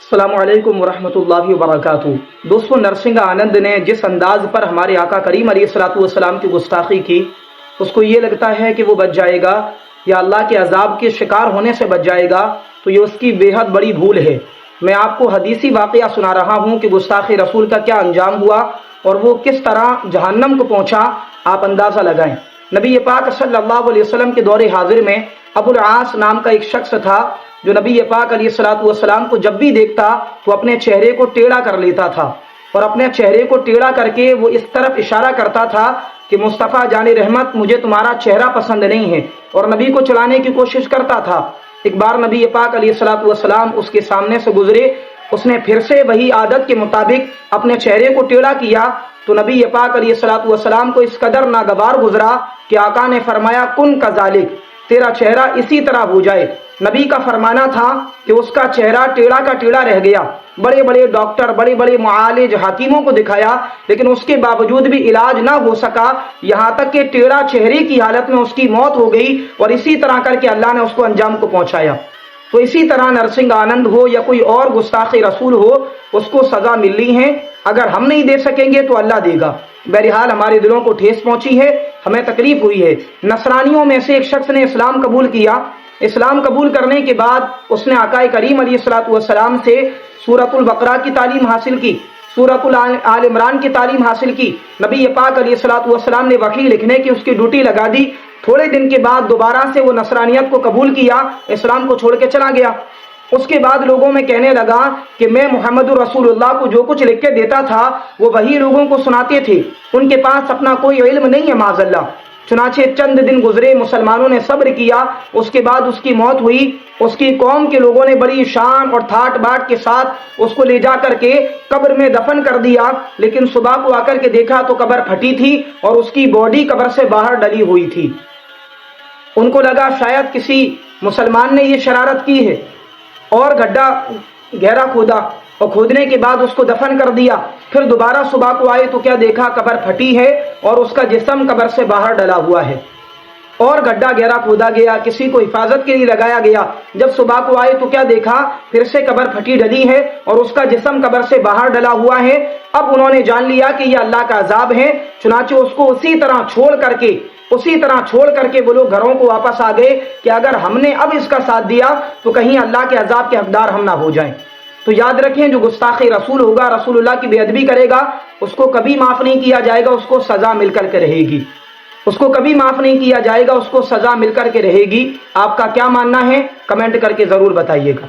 अस्सलामु अलैकुम वरहमतुल्लाहि वबरकातुहू। दोस्तों, नरसिंह आनंद ने जिस अंदाज पर हमारे आका करीम अलैहिस्सलाम की गुस्ताखी की, उसको ये लगता है कि वो बच जाएगा या अल्लाह के अजाब के शिकार होने से बच जाएगा, तो ये उसकी बेहद बड़ी भूल है। मैं आपको हदीसी वाक़या सुना रहा हूँ कि गुस्ताखी रसूल का क्या अंजाम हुआ और वो किस तरह जहन्नम को पहुँचा, आप अंदाज़ा लगाएं। नबी पाक सल्लल्लाहु अलैहि वसल्लम के दौरे हाजिर में अबुल आस नाम का एक शख्स था, जो नबी पाक अलैहिस्सलाम को जब भी देखता तो अपने चेहरे को टेढ़ा कर लेता था और अपने चेहरे को टेढ़ा करके वो इस तरफ इशारा करता था कि मुस्तफ़ा जाने रहमत, मुझे तुम्हारा चेहरा पसंद नहीं है, और नबी को चलाने की कोशिश करता था। एक बार नबी पाक अलैहिस्सलाम उसके सामने से गुजरे, उसने फिर से वही आदत के मुताबिक अपने चेहरे को टेढ़ा किया तो नबी पाक अलैहिस्सलाम को इस कदर नागवार गुजरा कि आका ने फरमाया, कुन कज़ालिक, तेरा चेहरा इसी तरह हो जाए। नबी का फरमाना था कि उसका चेहरा टेढ़ा का टेढ़ा रह गया। बड़े बड़े डॉक्टर, बड़े बड़े मुआलिज, हकीमों को दिखाया, लेकिन उसके बावजूद भी इलाज ना हो सका। यहाँ तक कि टेढ़ा चेहरे की हालत में उसकी मौत हो गई और इसी तरह करके अल्लाह ने उसको अंजाम को पहुंचाया। तो इसी तरह नरसिंह आनंद हो या कोई और गुस्ताखी रसूल हो, उसको सजा मिलनी है। अगर हम नहीं दे सकेंगे तो अल्लाह देगा। बहरहाल हमारे दिलों को ठेस पहुंची है, हमें तकलीफ हुई है। नसरानियों में से एक शख्स ने इस्लाम कबूल किया। इस्लाम कबूल करने के बाद उसने आकाए करीम अलैहिस्सलाम से सूरतुल बकरा की तालीम हासिल की, सूरतुल आल इमरान की तालीम हासिल की। नबी पाक अलैहिस्सलाम ने वही लिखने की उसकी ड्यूटी लगा दी। थोड़े दिन के बाद दोबारा से वो नसरानियत को कबूल किया, इस्लाम को छोड़ के चला गया। उसके बाद लोगों में कहने लगा कि मैं मुहम्मदुर रसूलुल्लाह को जो कुछ लिख के देता था वो वही लोगों को सुनाते थे, उनके पास अपना कोई इल्म नहीं है माज़अल्लाह। चुनाचे चंद दिन गुजरे, मुसलमानों ने सब्र किया, उसके बाद उसकी मौत हुई। उसकी कौम के लोगों ने बड़ी शान और ठाट बाट के साथ उसको ले जा करके कब्र में दफन कर दिया, लेकिन सुबह को आकर के देखा तो कब्र फटी थी और उसकी बॉडी कब्र से बाहर डली हुई थी। उनको लगा शायद किसी मुसलमान ने ये शरारत की है और गड्ढा गहरा खोदा और खोदने के बाद उसको दफन कर दिया। फिर दोबारा सुबह को आए तो क्या देखा, कब्र फटी है और उसका जिस्म कब्र से बाहर डला हुआ है। और गड्ढा गहरा खोदा गया, किसी को हिफाजत के लिए लगाया गया। जब सुबह को आए तो क्या देखा, फिर से कब्र फटी डली है और उसका जिस्म कब्र से बाहर डला हुआ है। अब उन्होंने जान लिया कि यह अल्लाह का अजाब है, चुनाचे उसको उसी तरह छोड़ करके वो लोग घरों को वापस आ गए कि अगर हमने अब इसका साथ दिया तो कहीं अल्लाह के अजाब के हकदार हम ना हो जाएं। तो याद रखें, जो गुस्ताखी रसूल होगा, रसूलुल्लाह की बेअदबी करेगा, उसको कभी माफ नहीं किया जाएगा, उसको सजा मिलकर के रहेगी। उसको कभी माफ नहीं किया जाएगा, उसको सजा मिलकर के रहेगी। आपका क्या मानना है, कमेंट करके जरूर बताइएगा।